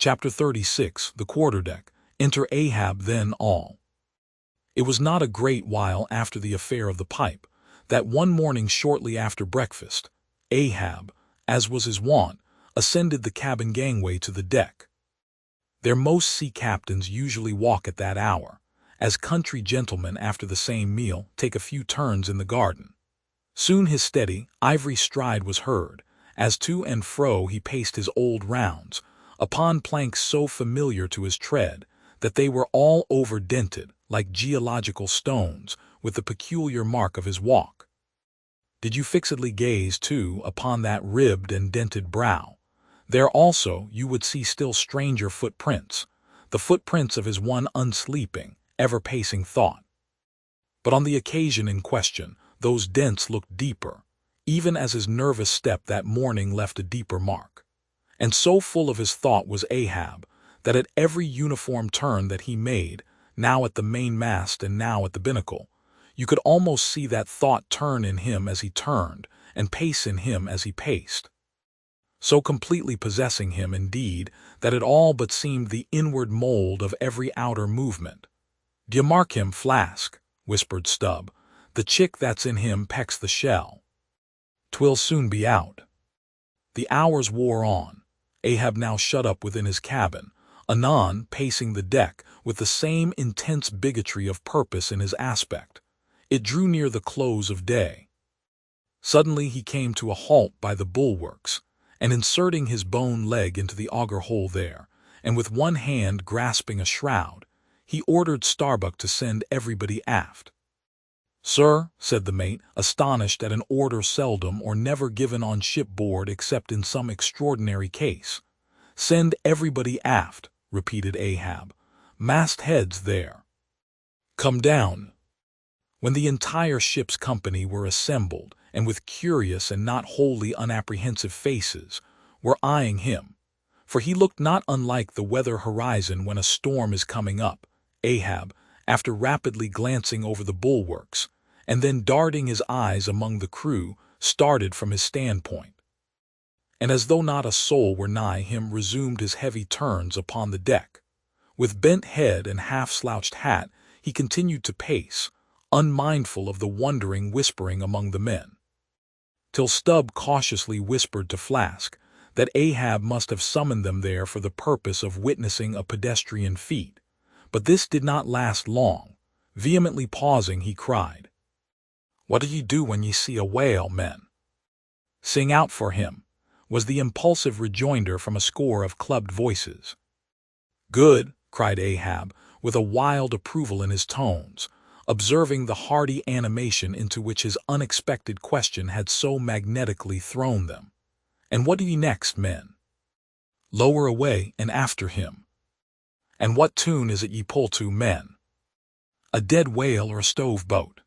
Chapter 36, The Quarterdeck. Enter Ahab then all. It was not a great while after the affair of the pipe, that one morning shortly after breakfast, Ahab, as was his wont, ascended the cabin gangway to the deck. There most sea captains usually walk at that hour, as country gentlemen after the same meal take a few turns in the garden. Soon his steady, ivory stride was heard, as to and fro he paced his old rounds, upon planks so familiar to his tread that they were all over-dented, like geological stones, with the peculiar mark of his walk. Did you fixedly gaze, too, upon that ribbed and dented brow, there also you would see still stranger footprints, the footprints of his one unsleeping, ever-pacing thought. But on the occasion in question, those dents looked deeper, even as his nervous step that morning left a deeper mark. And so full of his thought was Ahab, that at every uniform turn that he made, now at the mainmast and now at the binnacle, you could almost see that thought turn in him as he turned, and pace in him as he paced. So completely possessing him, indeed, that it all but seemed the inward mold of every outer movement. "D'ye mark him, Flask?" whispered Stubb. "The chick that's in him pecks the shell. 'Twill soon be out." The hours wore on, Ahab now shut up within his cabin, anon pacing the deck with the same intense bigotry of purpose in his aspect. It drew near the close of day. Suddenly he came to a halt by the bulwarks, and inserting his bone leg into the auger hole there, and with one hand grasping a shroud, he ordered Starbuck to send everybody aft. "Sir," said the mate, astonished at an order seldom or never given on shipboard except in some extraordinary case. "Send everybody aft," repeated Ahab. "Mastheads there. Come down." When the entire ship's company were assembled, and with curious and not wholly unapprehensive faces, were eyeing him, for he looked not unlike the weather horizon when a storm is coming up, Ahab, after rapidly glancing over the bulwarks, and then darting his eyes among the crew, started from his standpoint, and as though not a soul were nigh him resumed his heavy turns upon the deck. With bent head and half-slouched hat he continued to pace, unmindful of the wondering whispering among the men, till Stubb cautiously whispered to Flask that Ahab must have summoned them there for the purpose of witnessing a pedestrian feat. But this did not last long. Vehemently pausing, he cried, "What do ye do when ye see a whale, men?" "Sing out for him," was the impulsive rejoinder from a score of clubbed voices. "Good," cried Ahab, with a wild approval in his tones, observing the hearty animation into which his unexpected question had so magnetically thrown them. "And what do ye next, men?" "Lower away and after him." "And what tune is it ye pull to, men?" "A dead whale or a stove boat."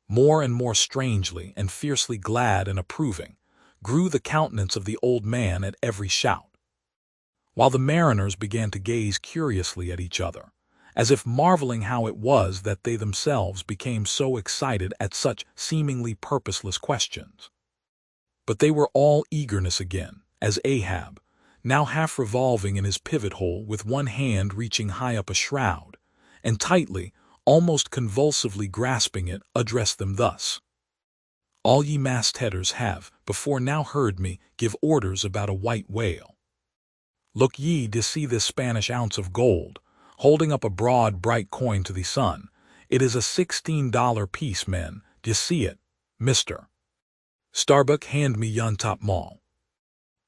More and more strangely and fiercely glad and approving grew the countenance of the old man at every shout, while the mariners began to gaze curiously at each other, as if marveling how it was that they themselves became so excited at such seemingly purposeless questions. But they were all eagerness again, as Ahab, now half revolving in his pivot hole with one hand reaching high up a shroud, and tightly, almost convulsively grasping it, addressed them thus: "All ye mastheaders have, before now heard me give orders about a white whale. Look ye to see this Spanish ounce of gold," holding up a broad, bright coin to the sun. "It is a $16 piece, men. D'ye see it, Mr. Starbuck? Hand me yon top maul."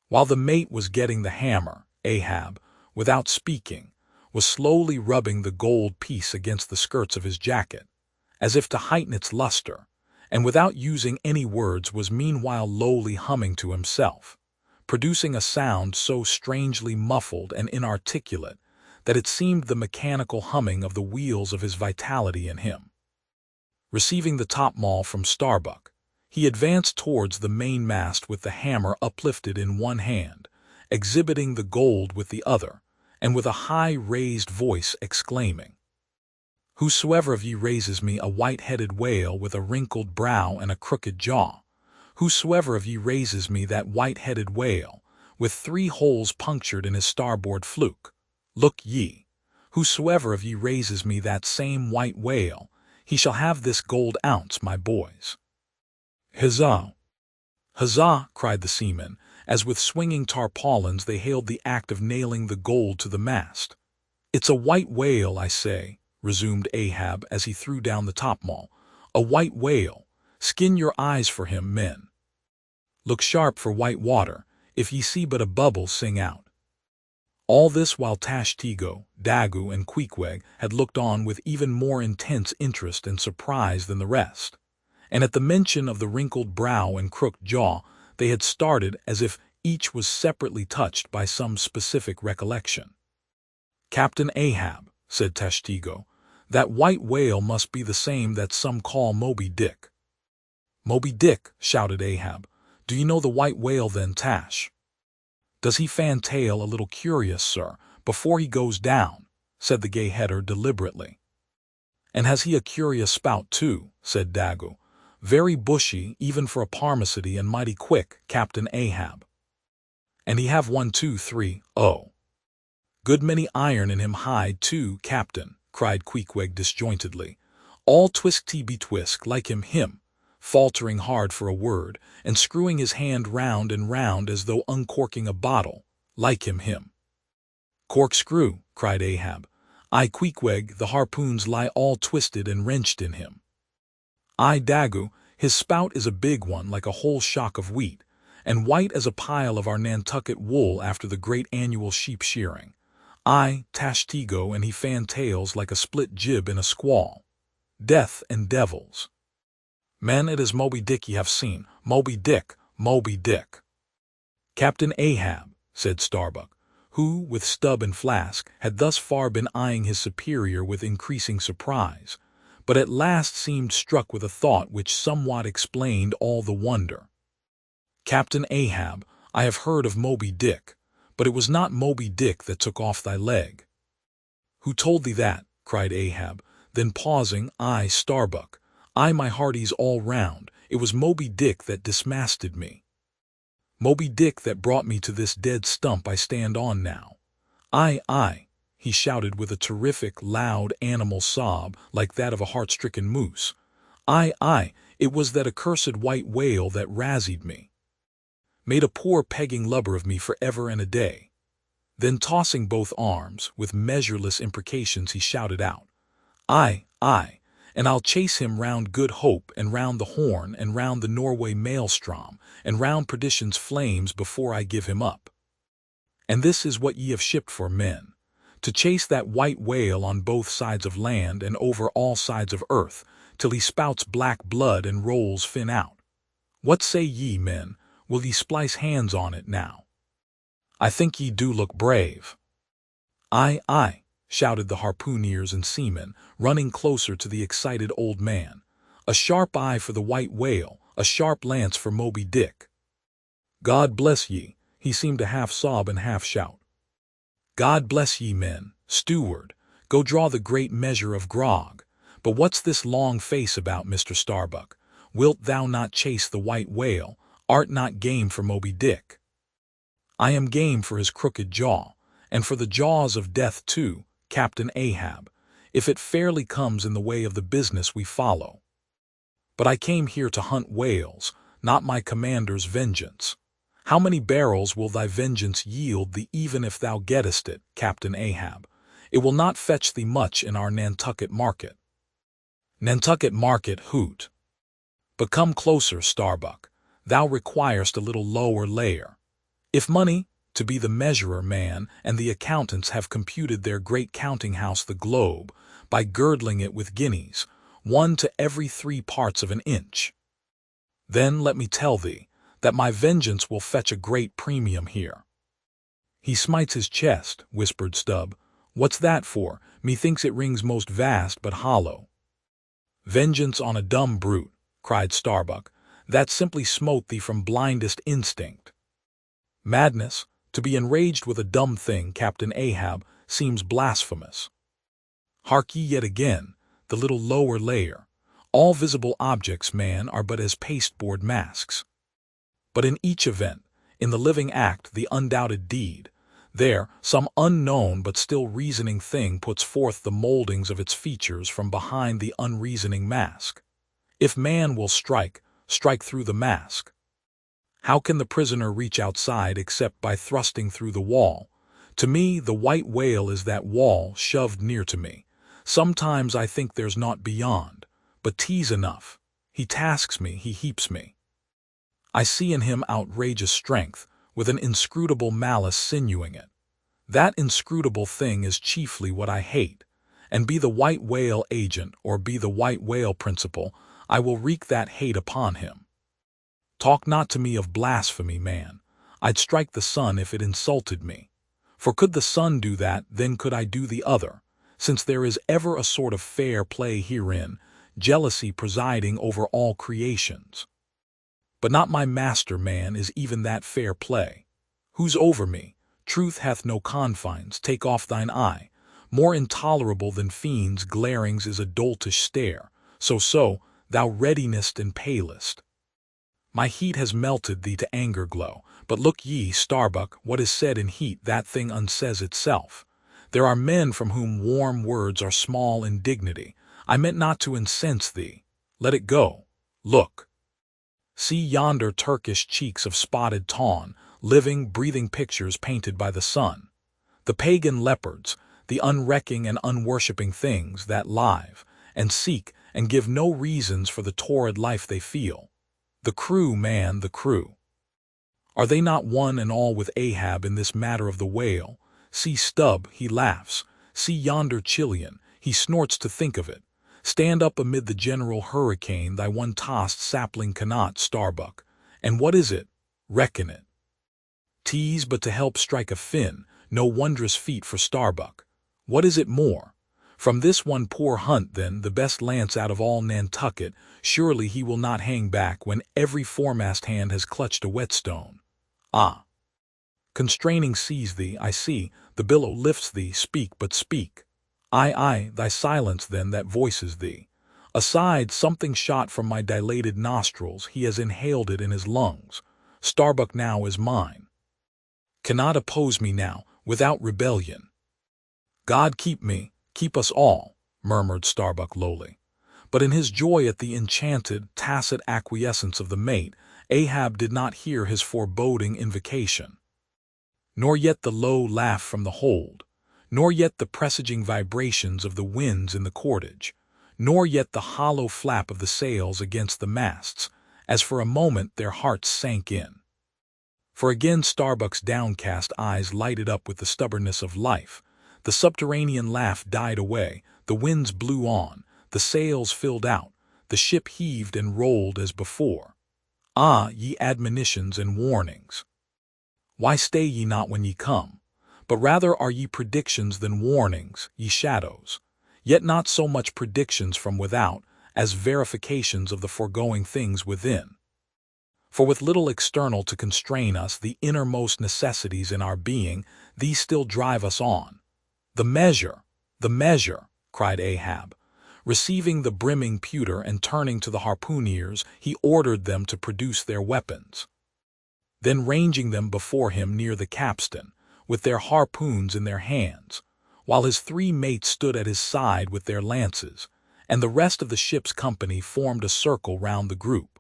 While the mate was getting the hammer, Ahab, without speaking, was slowly rubbing the gold piece against the skirts of his jacket, as if to heighten its luster, and without using any words was meanwhile lowly humming to himself, producing a sound so strangely muffled and inarticulate that it seemed the mechanical humming of the wheels of his vitality in him. Receiving the topmaul from Starbuck, he advanced towards the mainmast with the hammer uplifted in one hand, exhibiting the gold with the other, and with a high raised voice exclaiming, "Whosoever of ye raises me a white-headed whale with a wrinkled brow and a crooked jaw, whosoever of ye raises me that white-headed whale, with 3 holes punctured in his starboard fluke. Look ye, whosoever of ye raises me that same white whale, he shall have this gold ounce, my boys. Huzzah! Huzzah! Cried the seamen, as with swinging tarpaulins they hailed the act of nailing the gold to the mast. It's a white whale, I say, resumed Ahab as he threw down the topmaul. A white whale. Skin your eyes for him, men. Look sharp for white water. If ye see but a bubble, sing out. All this while Tashtego, Dagu, and Queequeg had looked on with even more intense interest and surprise than the rest, and at the mention of the wrinkled brow and crooked jaw they had started as if each was separately touched by some specific recollection. "Captain Ahab," said Tashtego, "that white whale must be the same that some call Moby Dick." "Moby Dick," shouted Ahab. "Do you know the white whale then, Tash?" "Does he fan tail a little curious, sir, before he goes down?" said the gay header deliberately. "And has he a curious spout too?" said Dagu. "Very bushy, even for a parmacety, and mighty quick, Captain Ahab." "And he have 1, 2, 3, oh. Good many iron in him hide too, Captain," cried Queequeg disjointedly. "All twisk-te-be-twisk, like him, faltering hard for a word, and screwing his hand round and round as though uncorking a bottle, like him. "Corkscrew," cried Ahab. "Aye, Queequeg, the harpoons lie all twisted and wrenched in him." "Aye, Dagu, his spout is a big one like a whole shock of wheat, and white as a pile of our Nantucket wool after the great annual sheep shearing. Aye, Tashtego, and he fan tails like a split jib in a squall. Death and devils! Men, it is Moby Dick ye have seen. Moby Dick, Moby Dick." "Captain Ahab," said Starbuck, who, with Stubb and Flask, had thus far been eyeing his superior with increasing surprise, but at last seemed struck with a thought which somewhat explained all the wonder. "Captain Ahab, I have heard of Moby Dick, but it was not Moby Dick that took off thy leg." "Who told thee that?" cried Ahab, then pausing, "I, Starbuck, I, my hearties all round, it was Moby Dick that dismasted me. Moby Dick that brought me to this dead stump I stand on now. Aye," he shouted with a terrific, loud animal sob like that of a heart-stricken moose. "Aye, it was that accursed white whale that razzied me. Made a poor pegging lubber of me for ever and a day." Then tossing both arms, with measureless imprecations he shouted out, Aye, and I'll chase him round Good Hope, and round the Horn, and round the Norway Maelstrom, and round perdition's flames before I give him up. And this is what ye have shipped for, men, to chase that white whale on both sides of land and over all sides of earth, till he spouts black blood and rolls fin out. What say ye, men? Will ye splice hands on it now? I think ye do look brave." Aye," shouted the harpooneers and seamen, running closer to the excited old man. "A sharp eye for the white whale, a sharp lance for Moby Dick." "God bless ye," he seemed to half sob and half shout. "God bless ye, men. Steward, go draw the great measure of grog. But what's this long face about, Mr. Starbuck? Wilt thou not chase the white whale? Art not game for Moby Dick?" "I am game for his crooked jaw, and for the jaws of death too, Captain Ahab, if it fairly comes in the way of the business we follow. But I came here to hunt whales, not my commander's vengeance. How many barrels will thy vengeance yield thee even if thou gettest it, Captain Ahab? It will not fetch thee much in our Nantucket market." "Nantucket market, hoot! But come closer, Starbuck. Thou requirest a little lower layer. If money, to be the measurer, man, and the accountants have computed their great counting-house the globe, by girdling it with guineas, 1 to every 3 parts of an inch. Then let me tell thee, that my vengeance will fetch a great premium here." "He smites his chest," whispered Stubb. "What's that for? Methinks it rings most vast but hollow." "Vengeance on a dumb brute," cried Starbuck, "that simply smote thee from blindest instinct. Madness, to be enraged with a dumb thing, Captain Ahab, seems blasphemous. Hark ye yet again, the little lower layer. All visible objects, man, are but as pasteboard masks. But in each event, in the living act, the undoubted deed. There, some unknown but still reasoning thing puts forth the moldings of its features from behind the unreasoning mask. If man will strike, strike through the mask. How can the prisoner reach outside except by thrusting through the wall? To me, the white whale is that wall shoved near to me. Sometimes I think there's naught beyond, but 'tis enough. He tasks me, he heaps me. I see in him outrageous strength, with an inscrutable malice sinewing it. That inscrutable thing is chiefly what I hate, and be the white whale agent or be the white whale principal, I will wreak that hate upon him. Talk not to me of blasphemy, man. I'd strike the sun if it insulted me. For could the sun do that, then could I do the other, since there is ever a sort of fair play herein, jealousy presiding over all creations. But not my master, man, is even that fair play. Who's over me? Truth hath no confines, take off thine eye. More intolerable than fiends' glarings is a doltish stare. So, thou readinest and palest. My heat has melted thee to anger glow, but look ye, Starbuck, what is said in heat, that thing unsays itself. There are men from whom warm words are small in dignity. I meant not to incense thee. Let it go. Look. See yonder Turkish cheeks of spotted tawn, living, breathing pictures painted by the sun. The pagan leopards, the unrecking and unworshipping things that live, and seek, and give no reasons for the torrid life they feel. The crew, man, the crew. Are they not one and all with Ahab in this matter of the whale? See Stubb, he laughs. See yonder Chilean, he snorts to think of it. Stand up amid the general hurricane, thy one-tossed sapling cannot, Starbuck. And what is it? Reckon it. 'Tis but to help strike a fin, no wondrous feat for Starbuck. What is it more? From this one poor hunt, then, the best lance out of all Nantucket, surely he will not hang back when every foremast hand has clutched a whetstone. Ah! Constraining seize thee, I see, the billow lifts thee, speak, but speak. Aye, thy silence then that voices thee. Aside, something shot from my dilated nostrils, he has inhaled it in his lungs. Starbuck now is mine. Cannot oppose me now, without rebellion. God keep me, keep us all, murmured Starbuck lowly. But in his joy at the enchanted, tacit acquiescence of the mate, Ahab did not hear his foreboding invocation. Nor yet the low laugh from the hold, nor yet the presaging vibrations of the winds in the cordage, nor yet the hollow flap of the sails against the masts, as for a moment their hearts sank in. For again Starbuck's downcast eyes lighted up with the stubbornness of life. The subterranean laugh died away, the winds blew on, the sails filled out, the ship heaved and rolled as before. Ah, ye admonitions and warnings! Why stay ye not when ye come? But rather are ye predictions than warnings, ye shadows, yet not so much predictions from without, as verifications of the foregoing things within. For with little external to constrain us, the innermost necessities in our being, these still drive us on. The measure, cried Ahab. Receiving the brimming pewter and turning to the harpooneers, he ordered them to produce their weapons. Then ranging them before him near the capstan, with their harpoons in their hands, while his 3 mates stood at his side with their lances, and the rest of the ship's company formed a circle round the group.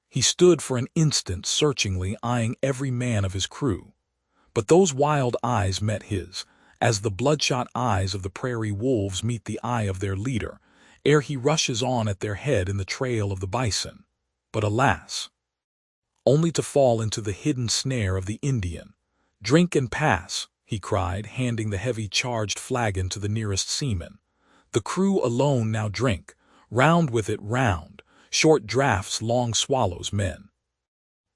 He stood for an instant searchingly eyeing every man of his crew, but those wild eyes met his, as the bloodshot eyes of the prairie wolves meet the eye of their leader, ere he rushes on at their head in the trail of the bison. But alas! Only to fall into the hidden snare of the Indian. "Drink and pass," he cried, handing the heavy charged flagon to the nearest seaman. "The crew alone now drink. Round with it, round. Short draughts, long swallows, men.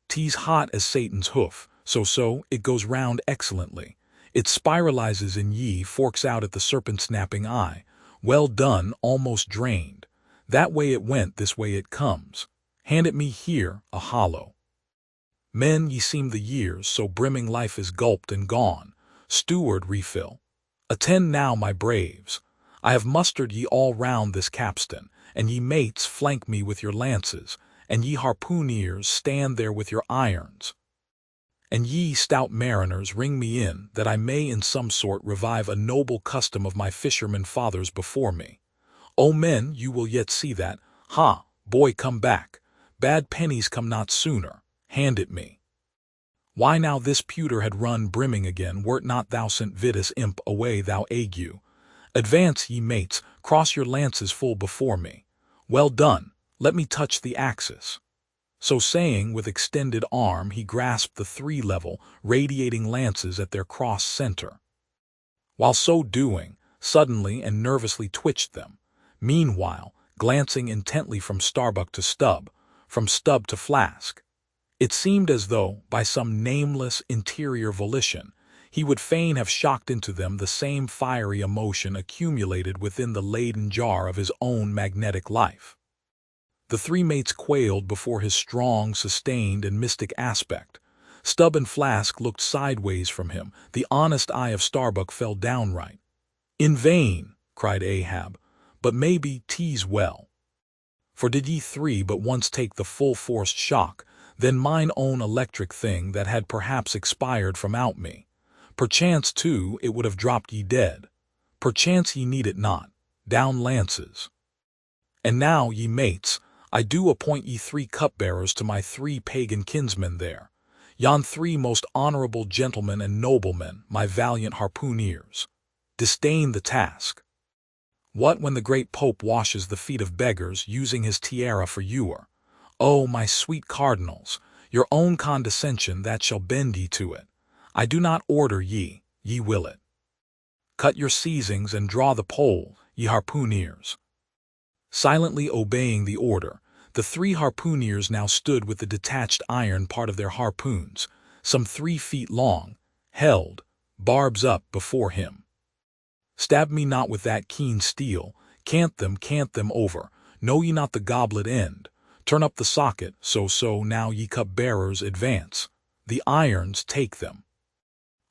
'Tis hot as Satan's hoof, so, it goes round excellently. It spiralizes in ye, forks out at the serpent-snapping eye. Well done, almost drained. That way it went, this way it comes. Hand it me here, a hollow. Men, ye seem the years, so brimming life is gulped and gone. Steward, refill. Attend now, my braves. I have mustered ye all round this capstan, and ye mates flank me with your lances, and ye harpooneers stand there with your irons. And ye stout mariners, ring me in, that I may in some sort revive a noble custom of my fisherman fathers before me. O men, you will yet see that. Ha, boy, come back. Bad pennies come not sooner. Hand it me. Why now this pewter had run brimming again, wert not thou sent Vitus imp away, thou ague. Advance, ye mates, cross your lances full before me. Well done, let me touch the axis. So saying, with extended arm he grasped the three level, radiating lances at their cross center. While so doing, suddenly and nervously twitched them, meanwhile glancing intently from Starbuck to Stubb, from Stubb to Flask. It seemed as though, by some nameless interior volition, he would fain have shocked into them the same fiery emotion accumulated within the Leyden jar of his own magnetic life. The three mates quailed before his strong, sustained, and mystic aspect. Stubb and Flask looked sideways from him. The honest eye of Starbuck fell downright. "In vain," cried Ahab, "but maybe 'tis well. For did ye three but once take the full-forced shock, then mine own electric thing that had perhaps expired from out me, perchance too it would have dropped ye dead. Perchance ye need it not. Down lances. And now, ye mates, I do appoint ye three cupbearers to my three pagan kinsmen there, yon three most honorable gentlemen and noblemen, my valiant harpooneers. Disdain the task. What when the great Pope washes the feet of beggars, using his tiara for ewer? Oh, my sweet cardinals, your own condescension that shall bend ye to it. I do not order ye, ye will it. Cut your seizings and draw the pole, ye harpooneers." Silently obeying the order, the three harpooneers now stood with the detached iron part of their harpoons, some 3 feet long, held, barbs up, before him. "Stab me not with that keen steel, cant them over, know ye not the goblet end? Turn up the socket, so, now ye cup-bearers advance, the irons take them.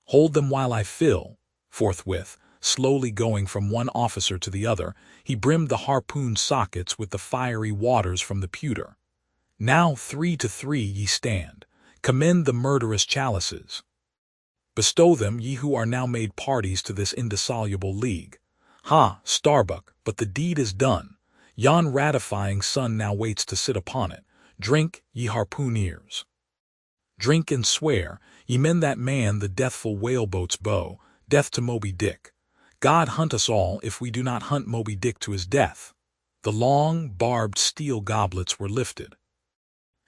Hold them while I fill." Forthwith, slowly going from one officer to the other, he brimmed the harpoon sockets with the fiery waters from the pewter. "Now 3 to 3 ye stand, commend the murderous chalices. Bestow them, ye who are now made parties to this indissoluble league. Ha, Starbuck, but the deed is done. Yon ratifying sun now waits to sit upon it. Drink, ye harpooneers. Drink and swear, ye men that man the deathful whaleboat's bow, death to Moby Dick. God hunt us all if we do not hunt Moby Dick to his death." The long, barbed steel goblets were lifted.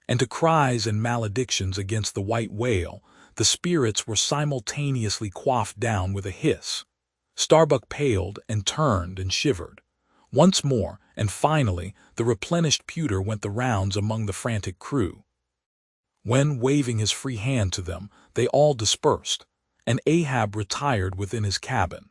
And to cries and maledictions against the white whale, the spirits were simultaneously quaffed down with a hiss. Starbuck paled and turned and shivered. Once more, and finally, the replenished pewter went the rounds among the frantic crew. When, waving his free hand to them, they all dispersed, and Ahab retired within his cabin.